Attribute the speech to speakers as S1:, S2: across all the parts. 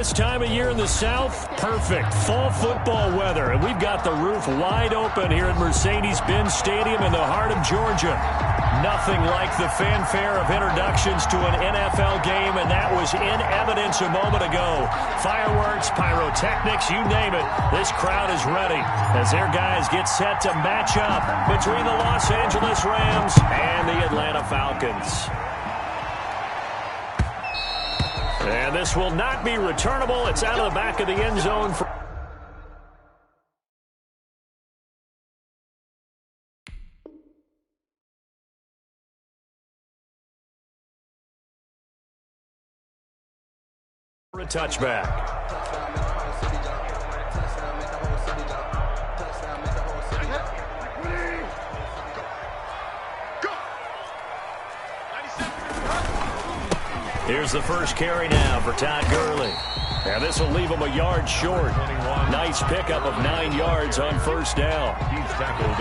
S1: This time of year in the South, perfect fall football weather. And we've got the roof wide open here at Mercedes-Benz Stadium in the heart of Georgia. Nothing like the fanfare of introductions to an NFL game, and that was in evidence a moment ago. Fireworks, pyrotechnics, you name it. This crowd is ready as their guys get set to match up between the Los Angeles Rams and the Atlanta Falcons. And this will not be returnable. It's out of the back of the end zone for a touchback. Here's the first carry now for Todd Gurley. And this will leave him a yard short. Nice pickup of 9 yards on first down.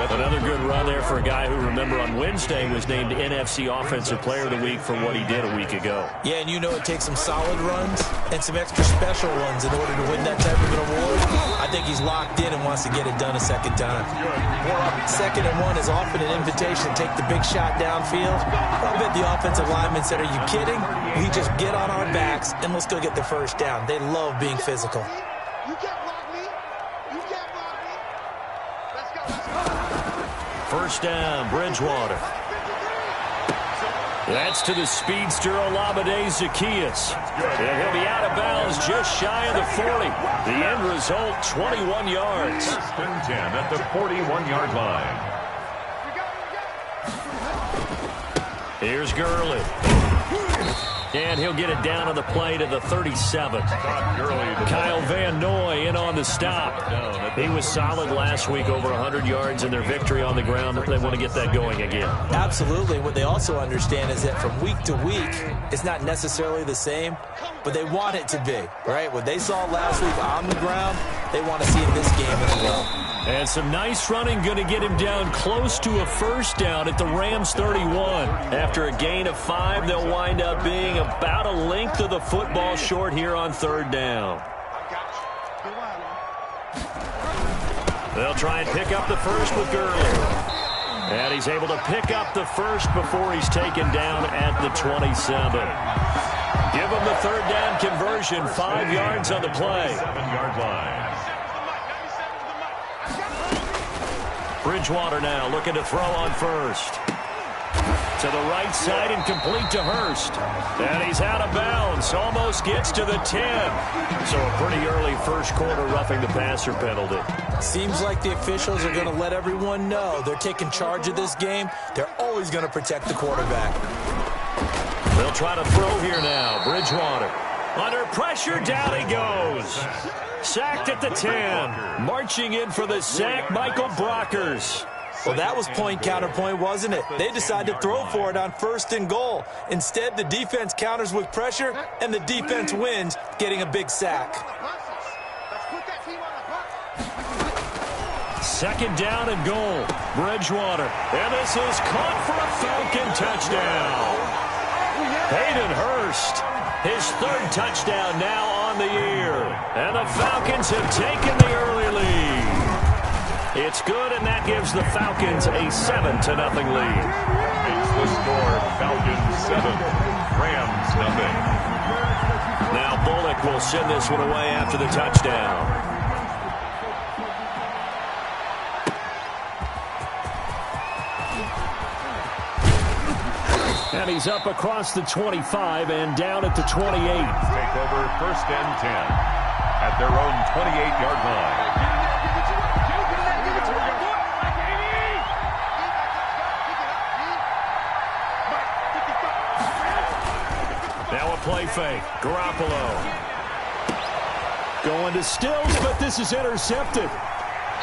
S1: Another good run there for a guy who, remember, on Wednesday was named NFC Offensive Player of the Week for what he did a week ago.
S2: Yeah, and you know it takes some solid runs and some extra special ones in order to win that type of an award. I think he's locked in and wants to get it done a second time. 2nd and 1 is often an invitation to take the big shot downfield. I bet the offensive lineman said, are you kidding? We just get on our backs and let's go get the first down. They love being physical.
S3: You can't block me. You can't block me. Let's go. Let's go.
S1: First down, Bridgewater. That's to the speedster Olamide Zaccheaus. And he'll be out of bounds just shy of the 40. The end result, 21 yards.
S4: 1st and 10 at the 41-yard line.
S1: Here's Gurley. And he'll get it down on the play to the 37. Kyle Van Noy in on the stop. He was solid last week, over 100 yards in their victory on the ground. They want to get that going again.
S2: Absolutely. What they also understand is that from week to week, it's not necessarily the same, but they want it to be, right? What they saw last week on the ground, they want to see in this game as well.
S1: And some nice running, going to get him down close to a first down at the Rams 31. After a gain of 5, they'll wind up being about a length of the football short here on 3rd down. They'll try and pick up the first with Gurley. And he's able to pick up the first before he's taken down at the 27. Give him the 3rd down conversion, 5 yards on the play.
S4: 7-yard line.
S1: Bridgewater now looking to throw on first. To the right side and complete to Hurst. And he's out of bounds. Almost gets to the 10. So a pretty early first quarter roughing the passer penalty.
S2: Seems like the officials are going to let everyone know they're taking charge of this game. They're always going to protect the quarterback.
S1: They'll try to throw here now. Bridgewater. Under pressure, down he goes. Sacked at the 10. Marching in for the sack, Michael Brockers.
S2: Well, that was point counterpoint, wasn't it? They decided to throw for it on 1st and goal. Instead, the defense counters with pressure, and the defense wins, getting a big sack.
S1: 2nd down and goal. Bridgewater. And this is caught for a Falcon touchdown. Hayden Hurst. His 3rd touchdown now on the year. And the Falcons have taken the early lead. It's good, and that gives the Falcons a 7-0 lead.
S4: Makes the score Falcons 7, Rams 0.
S1: Now Bullock will send this one away after the touchdown. And he's up across the 25 and down at the 28.
S4: Take over 1st and 10 at their own 28-yard line.
S1: Now a play fake. Garoppolo. Going to Stills, but this is intercepted.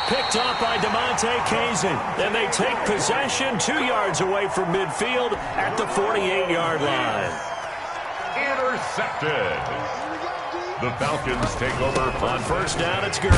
S1: Picked off by DeMonte Kazin. And they take possession 2 yards away from midfield at the 48-yard line.
S4: Intercepted. The Falcons take over
S1: on first down. It's Gurley.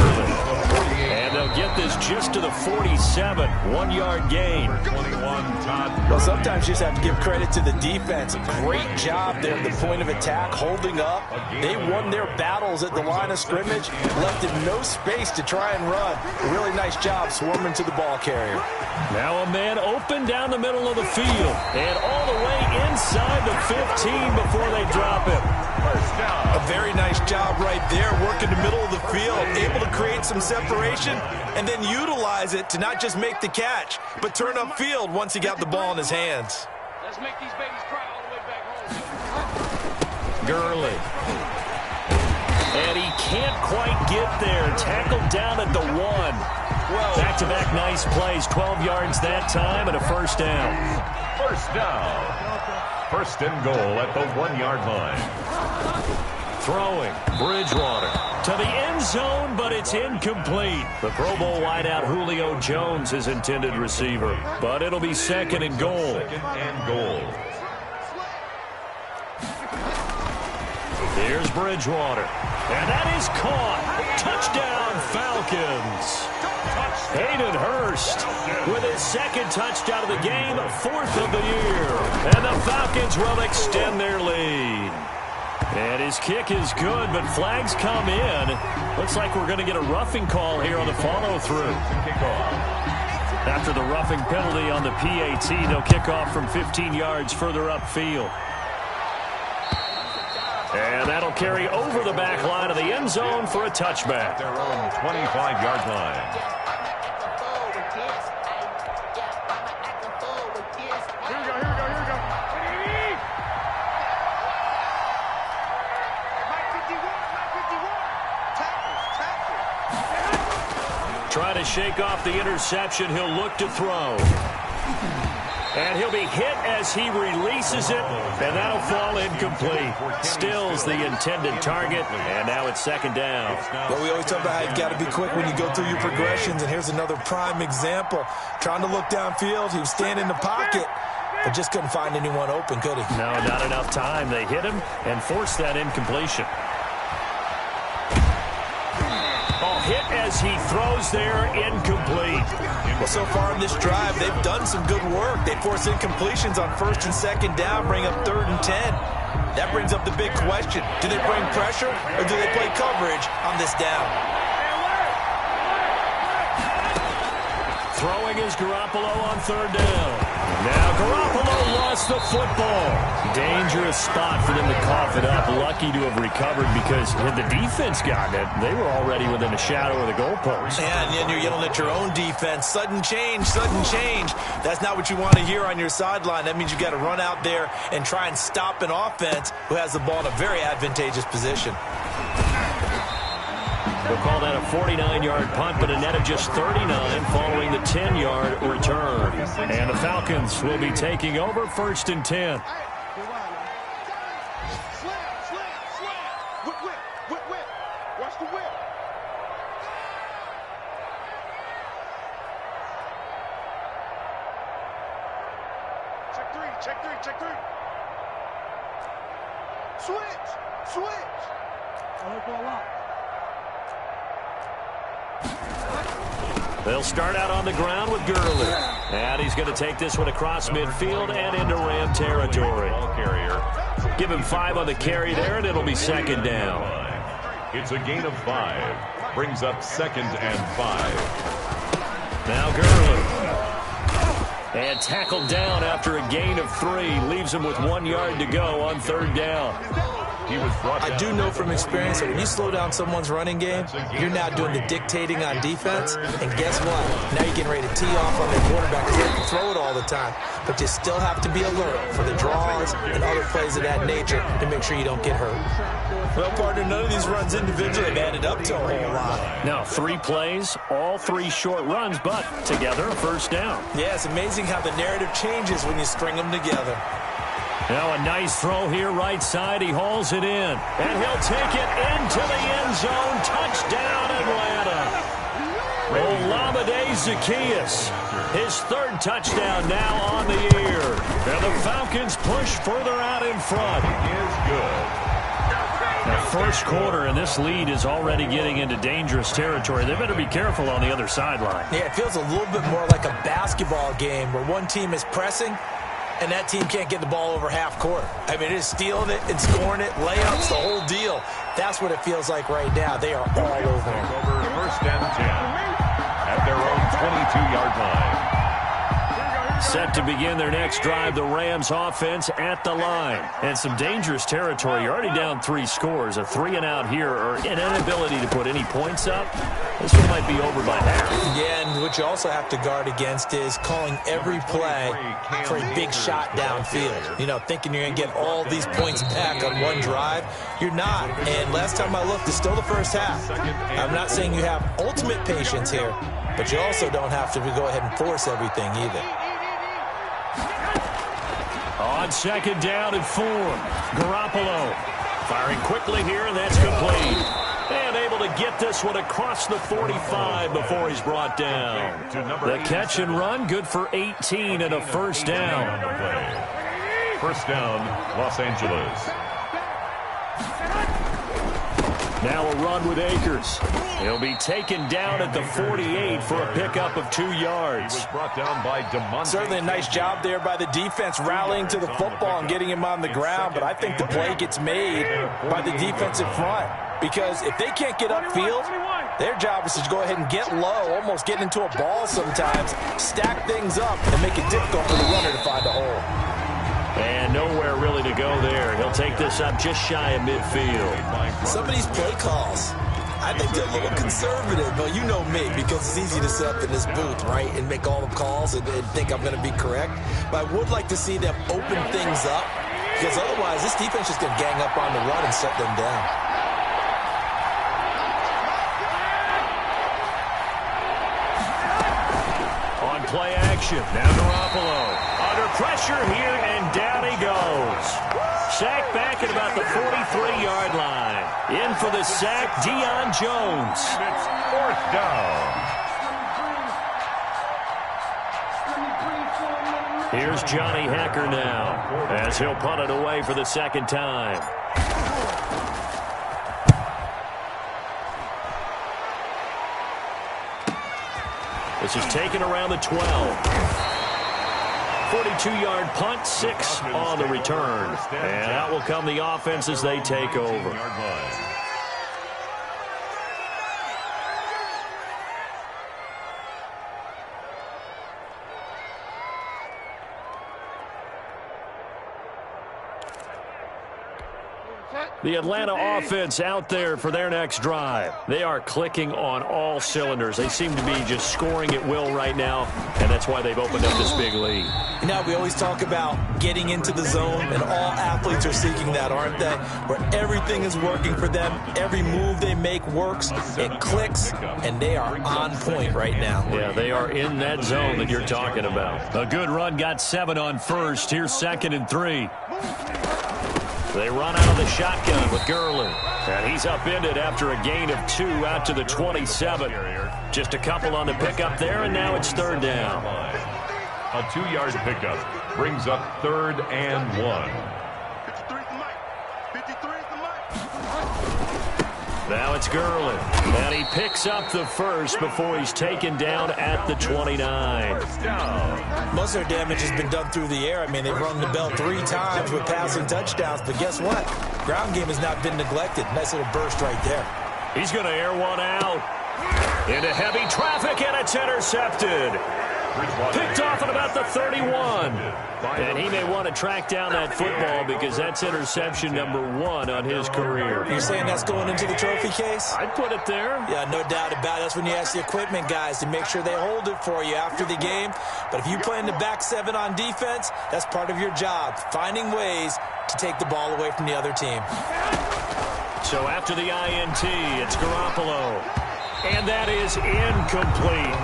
S1: And they'll get this just to the 47. 1-yard gain.
S4: 21, Todd.
S2: Well, sometimes you just have to give credit to the defense. Great job there at the point of attack, holding up. They won their battles at the line of scrimmage, left in no space to try and run. Really nice job swarming to the ball carrier.
S1: Now a man open down the middle of the field and all the way inside the 15 before they drop him.
S4: First down.
S2: A very nice job right there, working the middle of the field, able to create some separation and then utilize it to not just make the catch, but turn upfield once he got the ball in his hands.
S3: Let's make these babies cry all the way back home.
S1: Gurley. And he can't quite get there. Tackled down at the 1. Back-to-back nice plays. 12 yards that time and a first down.
S4: First down. First and goal at the 1-yard line.
S1: Throwing. Bridgewater to the end zone, but it's incomplete. The Pro Bowl wideout Julio Jones is intended receiver, but it'll be second and goal.
S4: Second and goal.
S1: Here's Bridgewater. And that is caught. Touchdown, Falcons. Hayden Hurst with his second touchdown of the game, 4th of the year. And the Falcons will extend their lead. And his kick is good, but flags come in. Looks like we're going to get a roughing call here on the follow-through. After the roughing penalty on the PAT, they'll kick off from 15 yards further upfield. And that'll carry over the back line of the end zone for a touchback.
S4: Their own 25-yard line.
S1: Trying to shake off the interception. He'll look to throw. And he'll be hit as he releases it, and that'll fall incomplete. Stills the intended target, and now it's second down.
S2: Well, we always talk about how you've got to be quick when you go through your progressions, and here's another prime example. Trying to look downfield, he was standing in the pocket, but just couldn't find anyone open, could he?
S1: No, not enough time. They hit him and forced that incompletion. Hit as he throws there, incomplete.
S2: Well, so far in this drive, they've done some good work. They force incompletions on first and second down, bring up 3rd and 10. That brings up the big question. Do they bring pressure or do they play coverage on this down?
S1: Throwing is Garoppolo on 3rd down. Now Garoppolo lost the football. Dangerous spot for them to cough it up. Lucky to have recovered because had the defense gotten it, they were already within a shadow of the goalpost.
S2: Yeah, and then you're yelling at your own defense. Sudden change, sudden change. That's not what you want to hear on your sideline. That means you got to run out there and try and stop an offense who has the ball in a very advantageous position.
S1: We'll call that a 49-yard punt, but a net of just 39 following the 10-yard return. And the Falcons will be taking over 1st and 10.
S3: Watch the whip. Check three. Switch.
S1: They'll start out on the ground with Gurley. And he's going to take this one across midfield and into Ram territory. Give him 5 on the carry there, and it'll be second down.
S4: It's a gain of 5. Brings up 2nd and 5.
S1: Now Gurley. And tackled down after a gain of 3. Leaves him with 1 yard to go on 3rd down.
S4: He was brought down.
S2: I do know from experience that when you slow down someone's running game, you're now doing the dictating on defense. And guess what? Now you're getting ready to tee off on their quarterback because they can throw it all the time. But you still have to be alert for the draws and other plays of that nature to make sure you don't get hurt. Well, partner, none of these runs individually have added up to a whole lot.
S1: Now 3 plays, all 3 short runs, but together a first down.
S2: Yeah, it's amazing how the narrative changes when you string them together.
S1: Now a nice throw here right side. He hauls it in. And he'll take it into the end zone. Touchdown, Atlanta. Olamide Zaccheaus. His 3rd touchdown now on the year. And the Falcons push further out in front.
S4: He is good.
S1: The first quarter, and this lead is already getting into dangerous territory. They better be careful on the other sideline.
S2: Yeah, it feels a little bit more like a basketball game where one team is pressing and that team can't get the ball over half court. I mean, it is stealing it and scoring it, layups, the whole deal. That's what it feels like right now. They are all over it.
S4: Over first and 10 at their own 22-yard line.
S1: Set to begin their next drive, the Rams offense at the line. And some dangerous territory. You're already down 3 scores. A 3-and-out here or an inability to put any points up. This one might be over by half.
S2: Yeah, and what you also have to guard against is calling every play for a big shot downfield. You know, thinking you're going to get all these points back on one drive. You're not. And last time I looked, it's still the first half. I'm not saying you have ultimate patience here, but you also don't have to go ahead and force everything either.
S1: On second down and 4, Garoppolo firing quickly here, and that's complete. And able to get this one across the 45 before he's brought down. The catch and run, good for 18 and a first down.
S4: First down, Los Angeles.
S1: Now a run with Akers. He'll be taken down at the 48 for a pickup of 2 yards.
S4: He was brought down by DeMonte.
S2: Certainly a nice job there by the defense rallying to the football and getting him on the ground, but I think the play gets made by the defensive front because if they can't get upfield, their job is to go ahead and get low, almost get into a ball sometimes, stack things up, and make it difficult for the runner to find a hole.
S1: And nowhere really to go there. He'll take this up just shy of midfield.
S2: Some of these play calls, I think they're a little conservative, but you know me, because it's easy to sit up in this booth, right, and make all the calls and think I'm going to be correct. But I would like to see them open things up, because otherwise this defense is going to gang up on the run and shut them down.
S1: On play action, now Garoppolo. Under pressure here, and down he goes. Sack back at about the 43-yard line. In for the sack, Deion Jones.
S4: It's fourth down.
S1: Here's Johnny Hacker now, as he'll punt it away for the second time. This is taken around the 12. 42-yard punt, 6 on the return. And out will come the offense as they take over. The Atlanta offense out there for their next drive. They are clicking on all cylinders. They seem to be just scoring at will right now, and that's why they've opened up this big lead.
S2: You know, we always talk about getting into the zone, and all athletes are seeking that, aren't they? Where everything is working for them. Every move they make works. It clicks, and they are on point right now.
S1: Yeah, they are in that zone that you're talking about. A good run, got 7 on first. Here's second and 3. They run out of the shotgun with Gurley. And he's upended after a gain of 2 out to the 27. Just a couple on the pickup there, and now it's third down.
S4: A 2-yard pickup brings up 3rd and 1.
S1: Now it's Gurley. And he picks up the first before he's taken down at the 29.
S2: Most of their damage has been done through the air. I mean, they've rung the bell 3 times with passing touchdowns. But guess what? Ground game has not been neglected. Nice little burst right there.
S1: He's going to air one out. Into heavy traffic, and it's intercepted. Picked off at about the 31. And he may want to track down that football because that's interception number 1 on his career.
S2: You're saying that's going into the trophy case?
S1: I'd put it there.
S2: Yeah, no doubt about it. That's when you ask the equipment guys to make sure they hold it for you after the game. But if you play in the back 7 on defense, that's part of your job, finding ways to take the ball away from the other team.
S1: So after the INT, it's Garoppolo. And that is incomplete.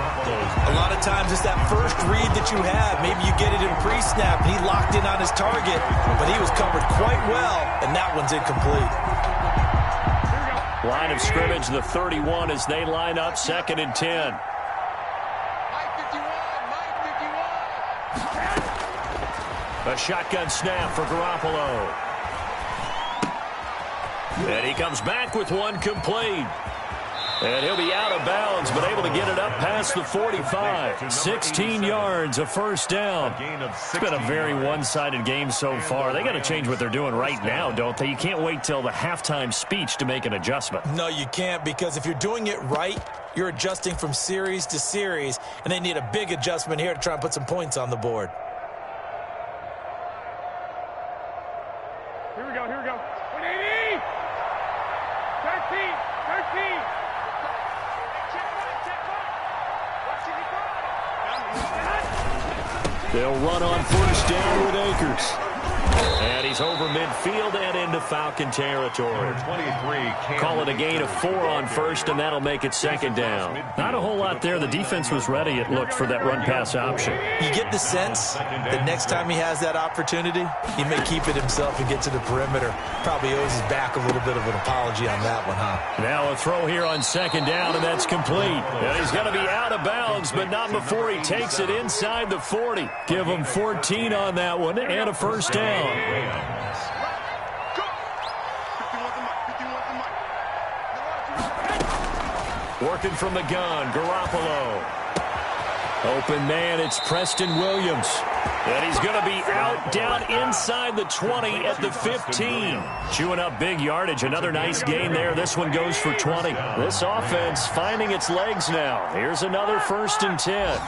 S2: A lot of times it's that first read that you have. Maybe you get it in pre-snap, and he locked in on his target, but he was covered quite well, and that one's incomplete.
S1: Line of scrimmage, the 31 as they line up, second and 10. A shotgun snap for Garoppolo. And he comes back with one complete. And he'll be out of bounds, but able to get it up past the 45. 16 yards, a first down. It's been a very one-sided game so far. They got to change what they're doing right now, don't they? You can't wait till the halftime speech to make an adjustment.
S2: No, you can't, because if you're doing it right, you're adjusting from series to series, and they need a big adjustment here to try and put some points on the board.
S3: Here we go, here we go. 180! 13!
S1: They'll run on first down with Akers. And he's over midfield and into Falcon territory.
S4: 23.
S1: Call it a gain of 4 on first, and that'll make it second down. Not a whole lot there. The defense was ready, it looked, for that run-pass option.
S2: You get the sense that next time he has that opportunity, he may keep it himself and get to the perimeter. Probably owes his back a little bit of an apology on that one, huh?
S1: Now a throw here on second down, and that's complete. And he's going to be out of bounds, but not before he takes it inside the 40. Give him 14 on that one and a first down. Working from the gun, Garoppolo. Open man, it's Preston Williams. And he's going to be out down inside the 20 at the 15. Chewing up big yardage. Another nice gain there. This one goes for 20. This offense finding its legs now. Here's another 1st and 10.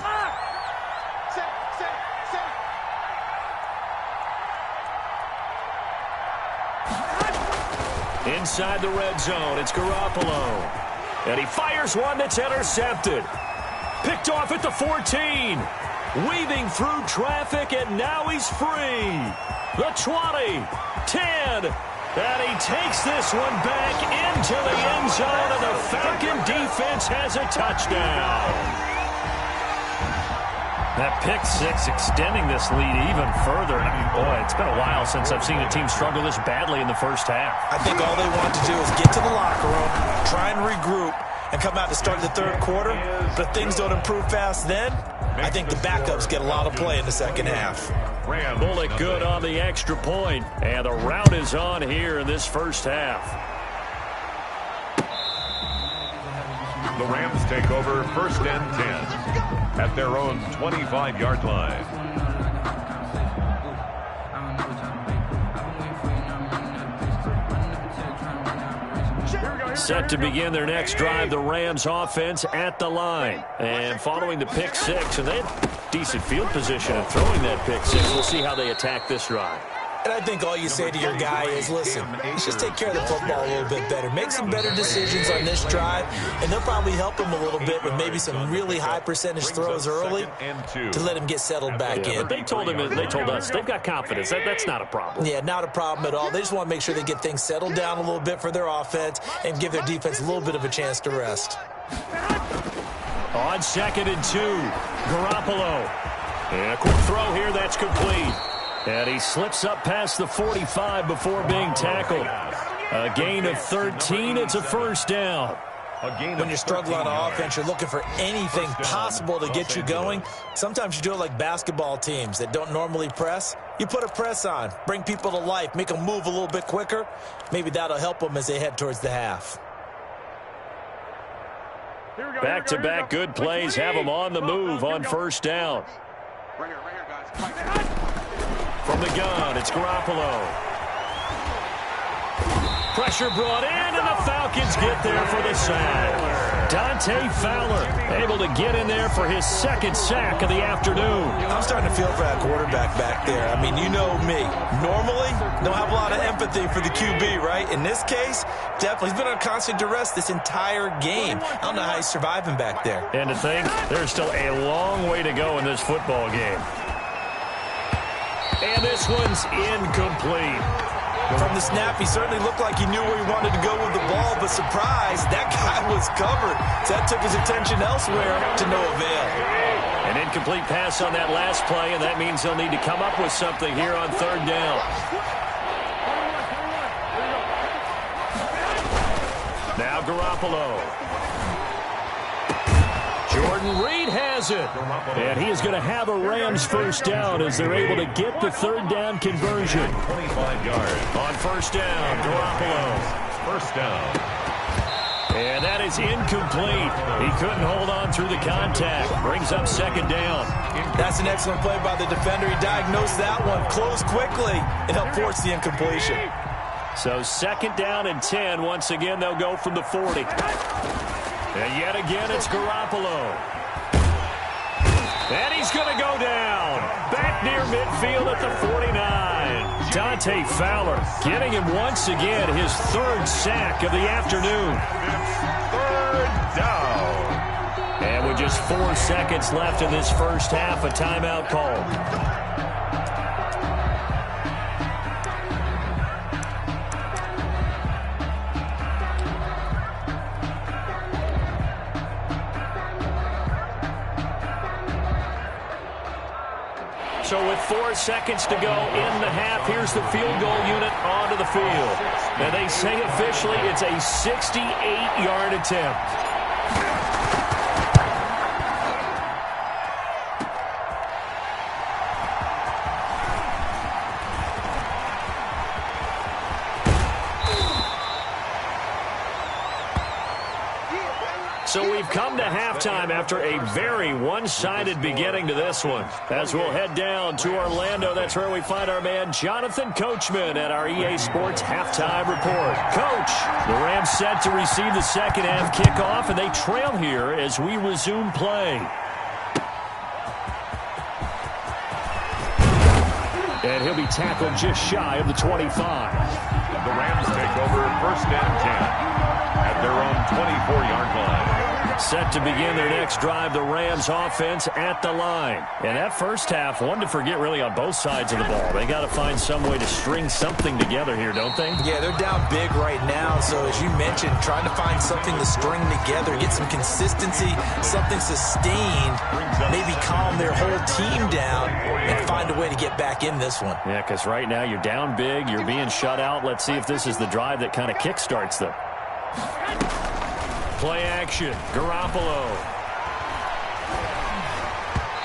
S1: Inside the red zone, it's Garoppolo. And he fires one that's intercepted. Picked off at the 14. Weaving through traffic, and now he's free. The 20, 10. And he takes this one back into the end zone, and the Falcon defense has a touchdown. That pick six extending this lead even further. Boy, it's been a while since I've seen a team struggle this badly in the first half.
S2: I think all they want to do is get to the locker room, try and regroup, and come out to start the third quarter. But if things don't improve fast then, I think the backups get a lot of play in the second half.
S1: Bullock good on the extra point, and the route is on here in this first half.
S4: The Rams take over 1st and 10 at their own 25-yard line.
S1: Set to begin their next drive, the Rams offense at the line. And following the pick six, and they had decent field position in throwing that pick six. We'll see how they attack this drive.
S2: And I think all you say to your guy is, listen, let's just take care of the football a little bit better. Make some better decisions on this drive, and they'll probably help him a little bit with maybe some really high percentage throws early to let him get settled back in.
S1: But they told us, they've got confidence. That's not a problem.
S2: Yeah, not a problem at all. They just want to make sure they get things settled down a little bit for their offense and give their defense a little bit of a chance to rest.
S1: On 2nd and 2, Garoppolo. And a quick throw here, that's complete. And he slips up past the 45 before being tackled. A gain of 13. It's a first down.
S2: When you're struggling on offense, you're looking for anything possible to get you going. Sometimes you do it like basketball teams that don't normally press. You put a press on, bring people to life, make them move a little bit quicker. Maybe that'll help them as they head towards the half.
S1: Back-to-back good plays have them on the move on first down.
S3: Right here, guys.
S1: From the gun, it's Garoppolo. Pressure brought in, and the Falcons get there for the sack. Dante Fowler able to get in there for his 2nd sack of the afternoon.
S2: I'm starting to feel for that quarterback back there. I mean, you know me. Normally, don't have a lot of empathy for the QB, right? In this case, definitely. He's been on constant duress this entire game. I don't know how he's surviving back there.
S1: And to think, there's still a long way to go in this football game. And this one's incomplete.
S2: From the snap, he certainly looked like he knew where he wanted to go with the ball, but surprise, that guy was covered. So that took his attention elsewhere to no avail.
S1: An incomplete pass on that last play, and that means they'll need to come up with something here on 3rd down. Now Garoppolo. Jordan Reed has it. And he is going to have a Rams first down as they're able to get the 3rd down conversion.
S4: 25 yards.
S1: On first down, Garoppolo.
S4: first down.
S1: And that is incomplete. He couldn't hold on through the contact. Brings up second down.
S2: That's an excellent play by the defender. He diagnosed that one, closed quickly, and helped force the incompletion.
S1: So second down and 10. Once again, they'll go from the 40. And yet again, it's Garoppolo. And he's going to go down. Back near midfield at the 49. Dante Fowler getting him once again his third sack of the afternoon.
S4: Third down.
S1: And with just 4 seconds left in this first half, a timeout called. So with 4 seconds to go in the half, here's the field goal unit onto the field. And they say officially it's a 68-yard attempt. So we've come to halftime after a very one-sided beginning to this one. As we'll head down to Orlando, that's where we find our man Jonathan Coachman at our EA Sports Halftime Report. Coach, the Rams set to receive the second half kickoff, and they trail here as we resume play. And he'll be tackled just shy of the 25.
S4: The Rams take over first and 10 at their own 24-yard line.
S1: Set to begin their next drive, the Rams offense at the line. And that first half, one to forget really on both sides of the ball. They got to find some way to string something together here, don't they?
S2: Yeah, they're down big right now. So as you mentioned, trying to find something to string together, get some consistency, something sustained, maybe calm their whole team down and find a way to get back in this one.
S1: Yeah, because right now you're down big, you're being shut out. Let's see if this is the drive that kind of kickstarts them. Play action, Garoppolo.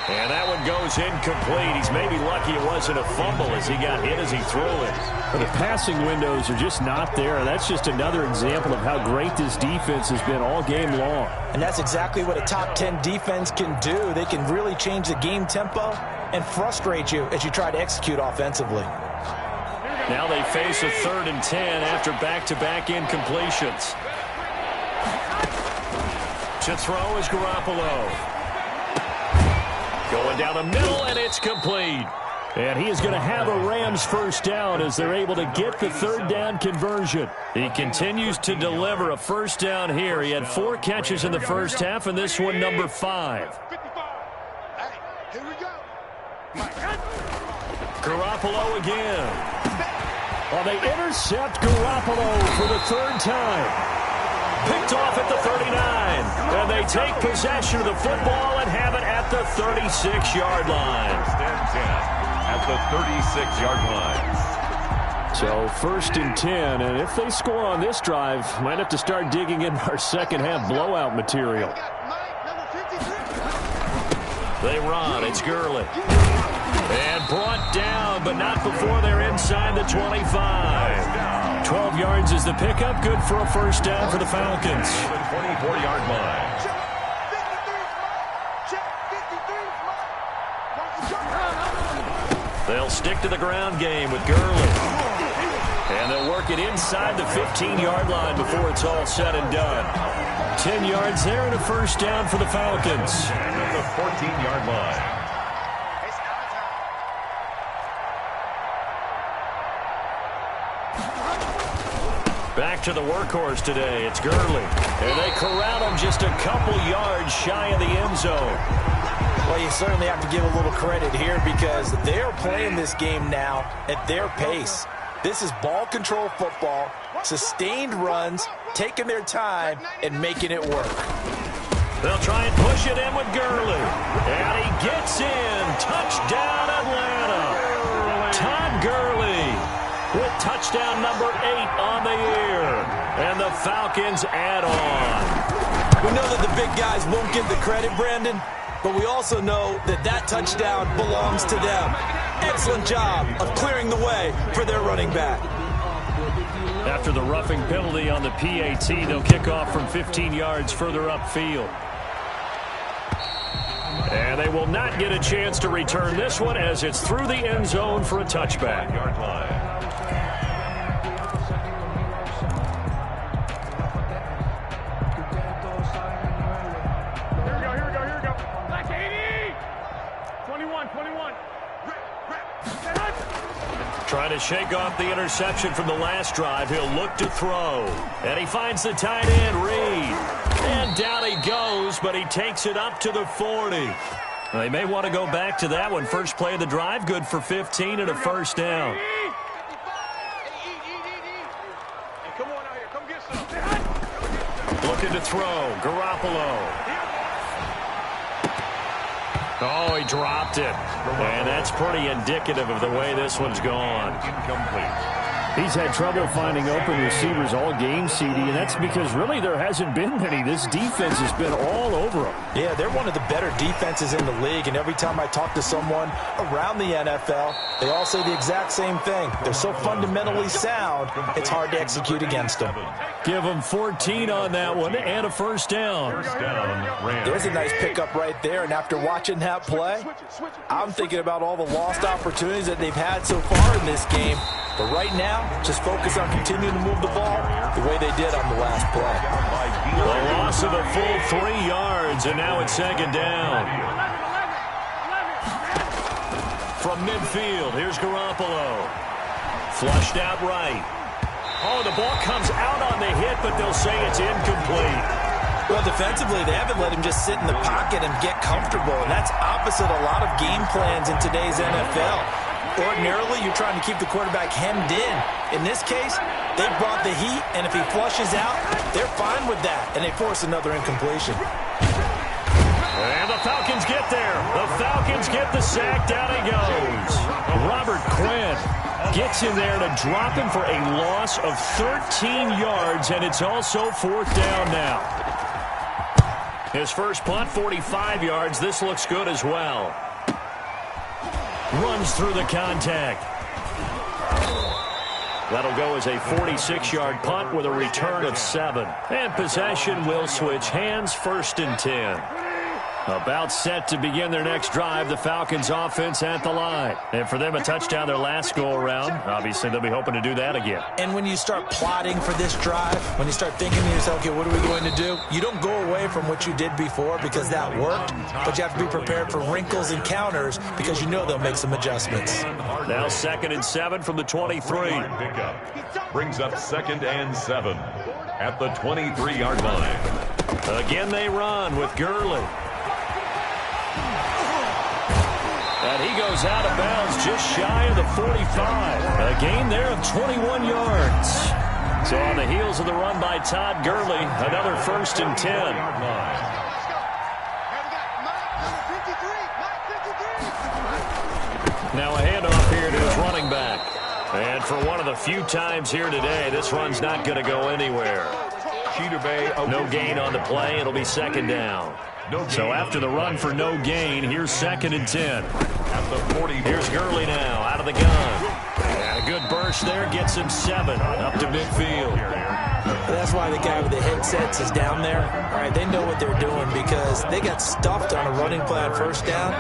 S1: And that one goes incomplete. He's maybe lucky it wasn't a fumble as he got hit as he threw it.
S5: But the passing windows are just not there. That's just another example of how great this defense has been all game long.
S2: And that's exactly what a top 10 defense can do. They can really change the game tempo and frustrate you as you try to execute offensively.
S1: Now they face a 3rd and 10 after back-to-back incompletions. To throw is Garoppolo. Going down the middle, and it's complete.
S5: And he is going to have a Rams first down as they're able to get the 3rd down conversion.
S1: He continues to deliver a first down here. He had 4 catches in the first half, and this one number 5.
S3: Here we go.
S1: Garoppolo again.
S5: Well, they intercept Garoppolo for the 3rd time.
S1: Picked off at the 39. And they take possession of the football and have it at the 36-yard line.
S4: First and 10 at the 36-yard line.
S5: So 1st and 10, and if they score on this drive, might have to start digging in our second half blowout material.
S1: They run. It's Gurley. And brought down, but not before they're inside the 25. 12 yards is the pickup. Good for a first down for the Falcons.
S4: 24-yard line.
S1: They'll stick to the ground game with Gurley. And they'll work it inside the 15-yard line before it's all said and done. 10 yards there and a first down for the Falcons.
S4: At the 14-yard line.
S1: Back to the workhorse today. It's Gurley. And they corral him just a couple yards shy of the end zone.
S2: Well, you certainly have to give a little credit here because they're playing this game now at their pace. This is ball control football, sustained runs, taking their time, and making it work.
S1: They'll try and push it in with Gurley. And he gets in. Touchdown, Atlanta. Todd Gurley with touchdown number 8 on the year. And the Falcons add on.
S2: We know that the big guys won't get the credit, Brandon, but we also know that that touchdown belongs to them. Excellent job of clearing the way for their running back.
S1: After the roughing penalty on the PAT, they'll kick off from 15 yards further upfield. And they will not get a chance to return this one as it's through the end zone for a touchback. Trying to shake off the interception from the last drive. He'll look to throw. And he finds the tight end, Reed. And down he goes, but he takes it up to the 40. They may want to go back to that one. First play of the drive, good for 15 and a first down. Looking to throw. Garoppolo. Oh, he dropped it. And that's pretty indicative of the way this one's gone.
S4: Incomplete.
S5: He's had trouble finding open receivers all game, CD, and that's because really there hasn't been many. This defense has been all over them.
S2: Yeah, they're one of the better defenses in the league, and every time I talk to someone around the NFL, they all say the exact same thing. They're so fundamentally sound, it's hard to execute against them.
S1: Give them 14 on that one and a first down.
S4: First down, Rams.
S2: There's a nice pickup right there, and after watching that play, I'm thinking about all the lost opportunities that they've had so far in this game. But right now, just focus on continuing to move the ball the way they did on the last play.
S1: The loss of a full 3 yards, and now it's second down. From midfield, here's Garoppolo. Flushed out right. Oh, the ball comes out on the hit, but they'll say it's incomplete.
S2: Well, defensively, they haven't let him just sit in the pocket and get comfortable, and that's opposite a lot of game plans in today's NFL. Ordinarily, you're trying to keep the quarterback hemmed in. In this case, they brought the heat, and if he flushes out, they're fine with that, and they force another incompletion.
S1: And the Falcons get there. The Falcons get the sack. Down he goes. Robert Quinn gets in there to drop him for a loss of 13 yards, and it's also fourth down now. His first punt, 45 yards. This looks good as well. Runs through the contact. That'll go as a 46-yard punt with a return of 7. And possession will switch hands, first and 10. About set to begin their next drive, the Falcons offense at the line. And for them, a touchdown their last go-around. Obviously, they'll be hoping to do that again.
S2: And when you start plotting for this drive, when you start thinking to yourself, okay, what are we going to do? You don't go away from what you did before because that worked, but you have to be prepared for wrinkles and counters because you know they'll make some adjustments.
S1: Now second and 7 from the 23.
S4: Pickup brings up second and 7 at the 23-yard line.
S1: Again, they run with Gurley. And he goes out of bounds just shy of the 45. A gain there of 21 yards. So on the heels of the run by Todd Gurley, another first and 10. Now a handoff here to his running back. And for one of the few times here today, this run's not going to go anywhere. No gain on the play. It'll be second down. So after the run for no gain, here's second and 10.
S4: At the 40.
S1: Here's Gurley now out of the gun. And a good burst there gets him 7 up to midfield.
S2: That's why the guy with the headsets is down there. All right, they know what they're doing because they got stuffed on a running play on first down.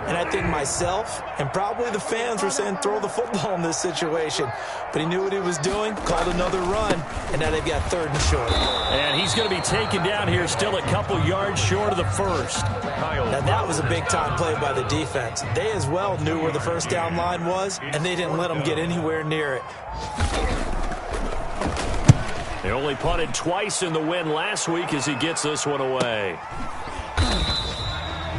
S2: And I think myself and probably the fans were saying throw the football in this situation. But he knew what he was doing, called another run, and now they've got third and short.
S1: And he's going to be taken down here still a couple yards short of the first.
S2: Now that was a big-time play by the defense. They as well knew where the first down line was, and they didn't let them get anywhere near it.
S1: They only punted twice in the win last week as he gets this one away.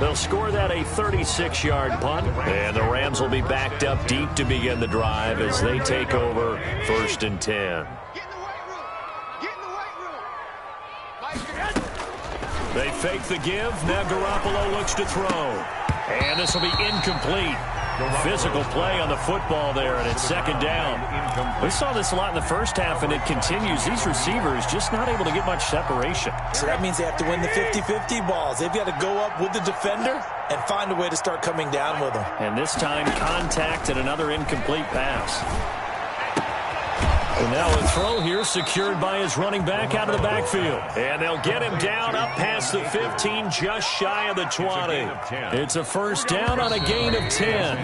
S1: They'll score that a 36-yard punt, and the Rams will be backed up deep to begin the drive as they take over first and 10. They fake the give. Now Garoppolo looks to throw. And this will be incomplete. Physical play on the football there, and it's second down. We saw this a lot in the first half, and it continues. These receivers just not able to get much separation.
S2: So that means they have to win the 50-50 balls. They've got to go up with the defender and find a way to start coming down with them.
S1: And this time, contact and another incomplete pass. And now a throw here secured by his running back out of the backfield. And they'll get him down up past the 15, just shy of the 20. It's a first down on a gain of 10.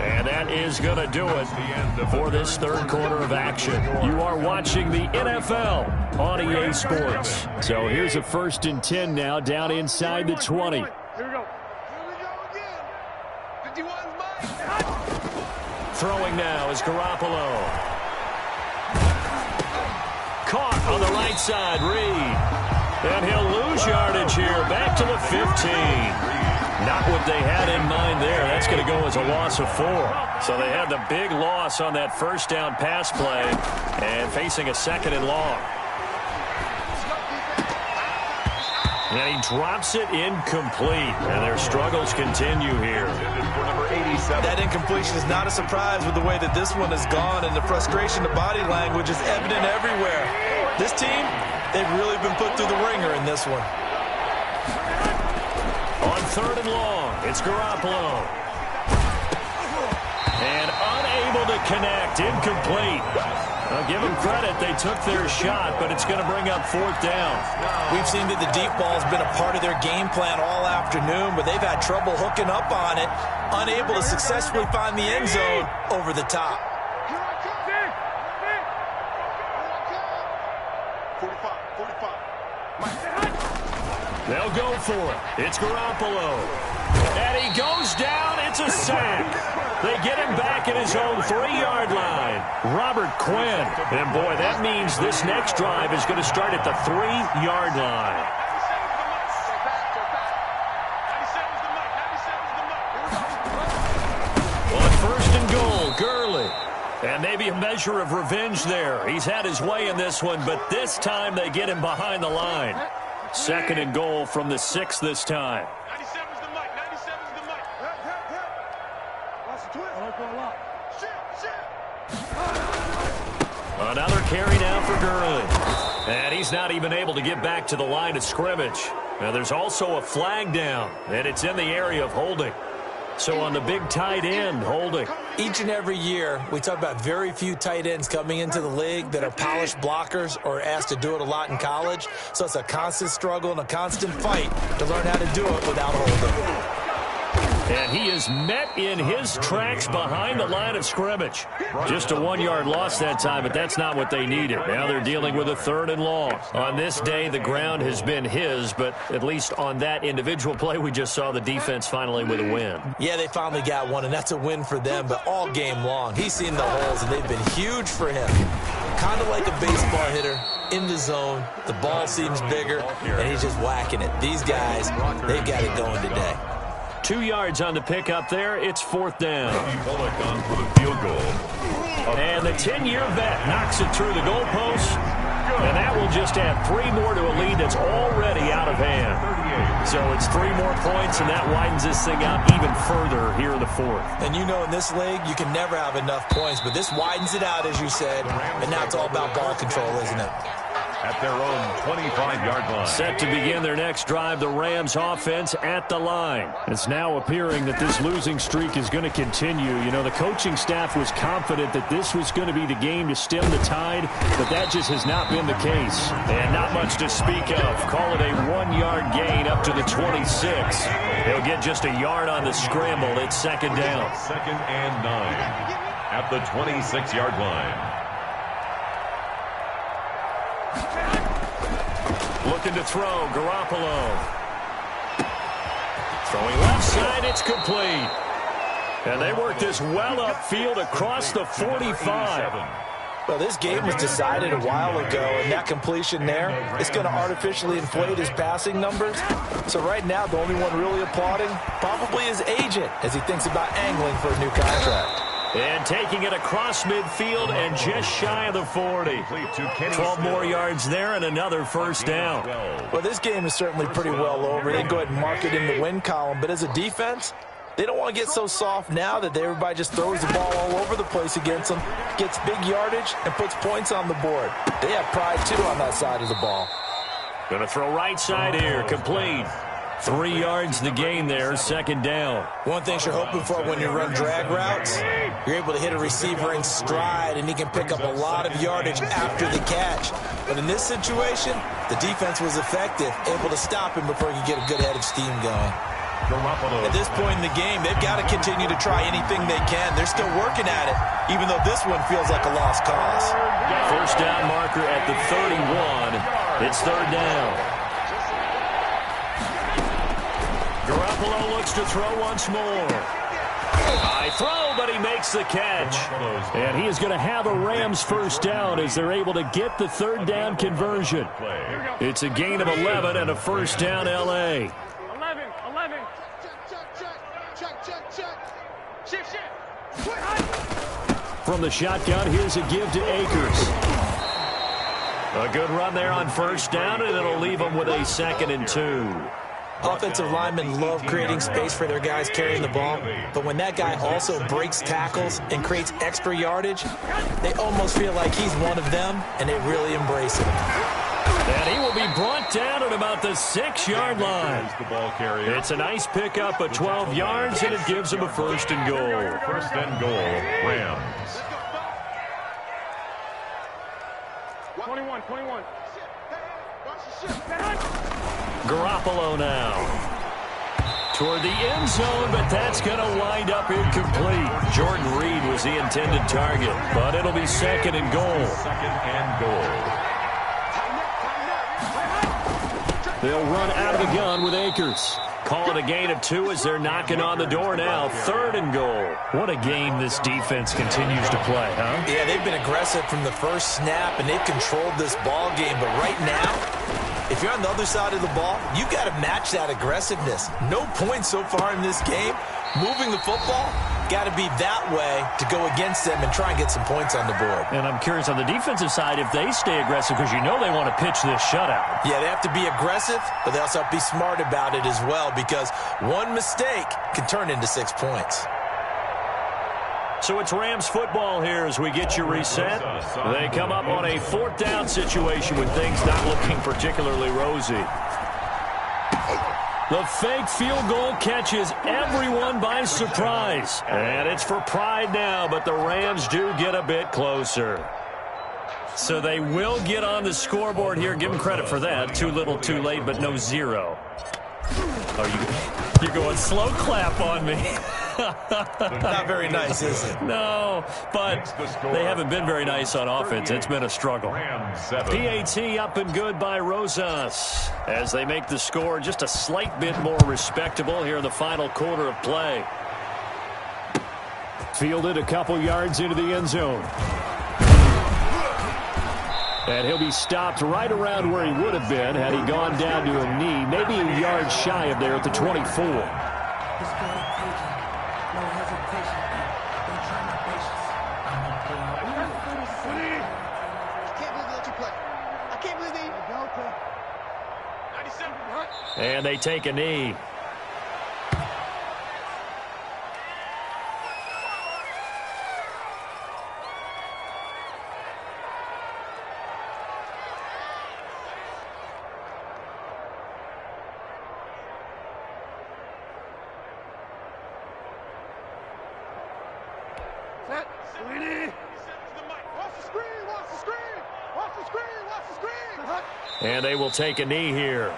S1: And that is going to do it for this third quarter of action. You are watching the NFL on EA Sports. So here's a 1st and 10 now down inside the 20.
S3: Here we go. Here we go again. 51's mine.
S1: Throwing now is Garoppolo. Caught on the right side, Reed. And he'll lose yardage here, back to the 15. Not what they had in mind there. That's going to go as a loss of 4. So they had the big loss on that first down pass play and facing a 2nd and long. And he drops it incomplete. And their struggles continue here.
S2: That incompletion is not a surprise with the way that this one has gone, and the frustration, the body language is evident everywhere. This team, they've really been put through the ringer in this one.
S1: On 3rd and long, it's Garoppolo. And unable to connect, incomplete. I'll give them credit. They took their shot, but it's going to bring up 4th down.
S2: We've seen that the deep ball has been a part of their game plan all afternoon, but they've had trouble hooking up on it, unable to successfully find the end zone over the top.
S3: 45.
S1: They'll go for it. It's Garoppolo. And he goes down. It's a sack. They get him back at his own 3-yard line. Robert Quinn. And, boy, that means this next drive is going to start at the 3-yard line. On 1st and goal, Gurley. And maybe a measure of revenge there. He's had his way in this one, but this time they get him behind the line. 2nd and goal from the 6 this time.
S3: 97's the mic. 97's the mic. Watch the twist. I like that a lot.
S1: Another carry now for Gurley. And he's not even able to get back to the line of scrimmage. Now there's also a flag down, and it's in the area of holding. So on the big tight end, holding.
S2: Each and every year, we talk about very few tight ends coming into the league that are polished blockers or asked to do it a lot in college. So it's a constant struggle and a constant fight to learn how to do it without holding.
S1: And he is met in his tracks behind the line of scrimmage. Just a 1-yard loss that time, but that's not what they needed. Now they're dealing with a 3rd and long. On this day, the ground has been his, but at least on that individual play, we just saw the defense finally with a win.
S2: Yeah, they finally got one, and that's a win for them, but all game long, he's seen the holes, and they've been huge for him. Kind of like a baseball hitter in the zone. The ball seems bigger, and he's just whacking it. These guys, they've got it going today.
S1: 2 yards on the pickup there. It's 4th down.
S4: Bullock on for the field goal.
S1: And the 10-year vet knocks it through the goalpost. And that will just add 3 more to a lead that's already out of hand. So it's 3 more points, and that widens this thing out even further here in the 4th.
S2: And you know in this league, you can never have enough points, but this widens it out, as you said, and now it's all about ball control, isn't it?
S4: At their own 25-yard line.
S1: Set to begin their next drive, the Rams offense at the line. It's now appearing that this losing streak is going to continue. You know, the coaching staff was confident that this was going to be the game to stem the tide, but that just has not been the case. And not much to speak of. Call it a 1-yard gain up to the 26. They'll get just a yard on the scramble. It's 2nd down.
S4: 2nd and 9 at the 26-yard line.
S1: Looking to throw, Garoppolo. Throwing left side, it's complete. And they work this well upfield across the 45.
S2: Well, this game was decided a while ago, and that completion there is going to artificially inflate his passing numbers. So right now, the only one really applauding probably his agent as he thinks about angling for a new contract.
S1: And taking it across midfield and just shy of the 40. 12 more yards there and another 1st down.
S2: Well, this game is certainly pretty well over. They go ahead and mark it in the win column. But as a defense, they don't want to get so soft now that everybody just throws the ball all over the place against them, gets big yardage, and puts points on the board. They have pride, too, on that side of the ball.
S1: Going to throw right side here, complete. 3 yards the gain there, second down.
S2: One thing you're hoping for when you run drag routes, you're able to hit a receiver in stride, and he can pick up a lot of yardage after the catch. But in this situation, the defense was effective, able to stop him before he could get a good head of steam going. At this point in the game, they've got to continue to try anything they can. They're still working at it, even though this one feels like a lost cause.
S1: First down marker at the 31. It's third down. Garoppolo looks to throw once more. High throw, but he makes the catch. And he is going to have a Rams first down as they're able to get the third down conversion. It's a gain of 11 and a first down, L.A.
S3: 11. Check. Shift.
S1: From the shotgun, here's a give to Akers. A good run there on first down, and it'll leave them with a 2nd and 2.
S2: Offensive linemen love creating space for their guys carrying the ball, but when that guy also breaks tackles and creates extra yardage, they almost feel like he's one of them, and they really embrace it.
S1: And he will be brought down at about the 6-yard line. It's a nice pickup of 12 yards, and it gives him a first and goal.
S4: First and goal, Rams.
S3: 21.
S1: Garoppolo now. Toward the end zone, but that's going to wind up incomplete. Jordan Reed was the intended target, but it'll be 2nd and goal.
S4: Second and goal.
S1: They'll run out of the gun with Akers. Call it a gain of 2 as they're knocking on the door now. 3rd and goal. What a game this defense continues to play, huh?
S2: Yeah, they've been aggressive from the first snap, and they've controlled this ball game. But right now, if you're on the other side of the ball, you got to match that aggressiveness. No points so far in this game. Moving the football, got to be that way to go against them and try and get some points on the board.
S1: And I'm curious on the defensive side if they stay aggressive, because you know they want to pitch this shutout.
S2: Yeah, they have to be aggressive, but they also have to be smart about it as well, because one mistake can turn into 6 points.
S1: So it's Rams football here as we get you reset. They come up on a 4th down situation with things not looking particularly rosy. The fake field goal catches everyone by surprise. And it's for pride now, but the Rams do get a bit closer. So they will get on the scoreboard here. Give them credit for that. Too little, too late, but no 0. Oh, you're going slow clap on me.
S2: Not very nice, is it?
S1: No, but they haven't been very nice on offense. It's been a struggle. PAT up and good by Rosas as they make the score just a slight bit more respectable here in the final quarter of play. Fielded a couple yards into the end zone. And he'll be stopped right around where he would have been had he gone down to a knee, maybe a yard shy of there at the 24. And they take a knee.
S3: Set. Sweeney. Watch the screen. Watch the screen. Watch the screen. Watch the screen.
S1: And they will take a knee here.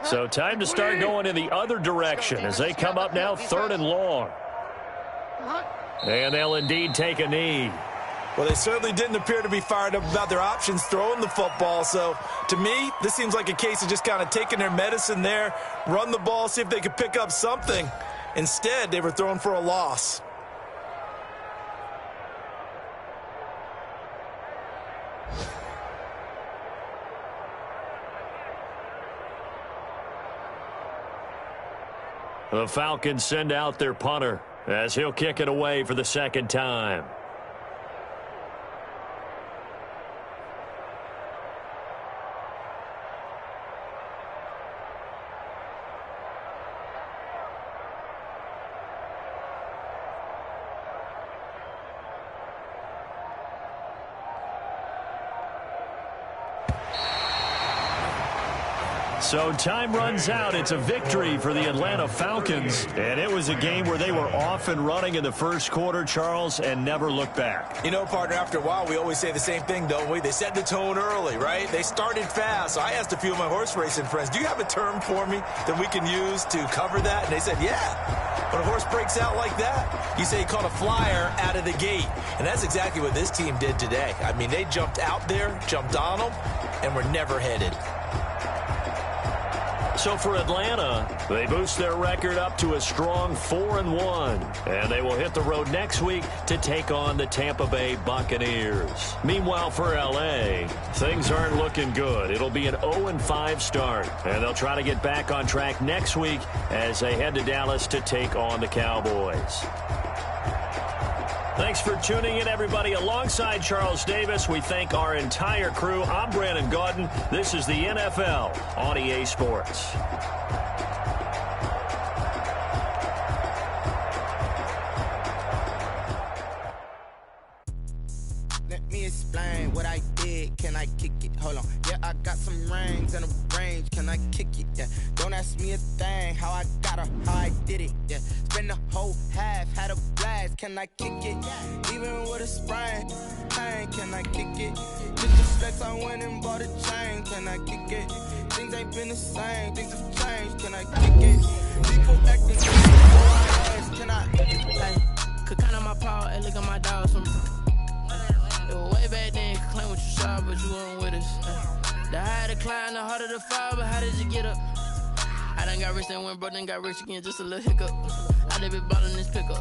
S1: So time to start going in the other direction as they come up now 3rd and long. And they'll indeed take a knee.
S2: Well, they certainly didn't appear to be fired up about their options throwing the football. So, to me, this seems like a case of just kind of taking their medicine there, run the ball, see if they could pick up something. Instead, they were throwing for a loss.
S1: The Falcons send out their punter as he'll kick it away for the 2nd time. So time runs out. It's a victory for the Atlanta Falcons. And it was a game where they were off and running in the first quarter, Charles, and never looked back.
S2: You know, partner, after a while, we always say the same thing, don't we? They set the tone early, right? They started fast. So I asked a few of my horse racing friends, do you have a term for me that we can use to cover that? And they said, yeah. When a horse breaks out like that, you say he caught a flyer out of the gate. And that's exactly what this team did today. I mean, they jumped out there, jumped on them, and were never headed.
S1: So for Atlanta, they boost their record up to a strong 4-1. And they will hit the road next week to take on the Tampa Bay Buccaneers. Meanwhile, for L.A., things aren't looking good. It'll be an 0-5 start. And they'll try to get back on track next week as they head to Dallas to take on the Cowboys. Thanks for tuning in, everybody. Alongside Charles Davis, we thank our entire crew. I'm Brandon Gaudin. This is the NFL on EA Sports.
S6: Let me explain what I did. Can I kick it? Hold on. Yeah, I got some rings and a range. Can I kick it? Yeah. Don't ask me a thing. How I got her, how I did it. Yeah. Spend the whole half, had a blast. Can I kick it? Even with a sprain. Pain, can I kick it? Just the flex, I went and bought a chain. Can I kick it? Things ain't been the same. Things have changed. Can I kick it? People acting can I?
S7: Hey, could count on my power and look at my dogs. Way back then, you could claim what you saw, but you weren't with us. The higher the climb, the harder the fall, but how did you get up? I done got rich and went broke, then got rich again, just a little hiccup. I done been ballin' this pickup.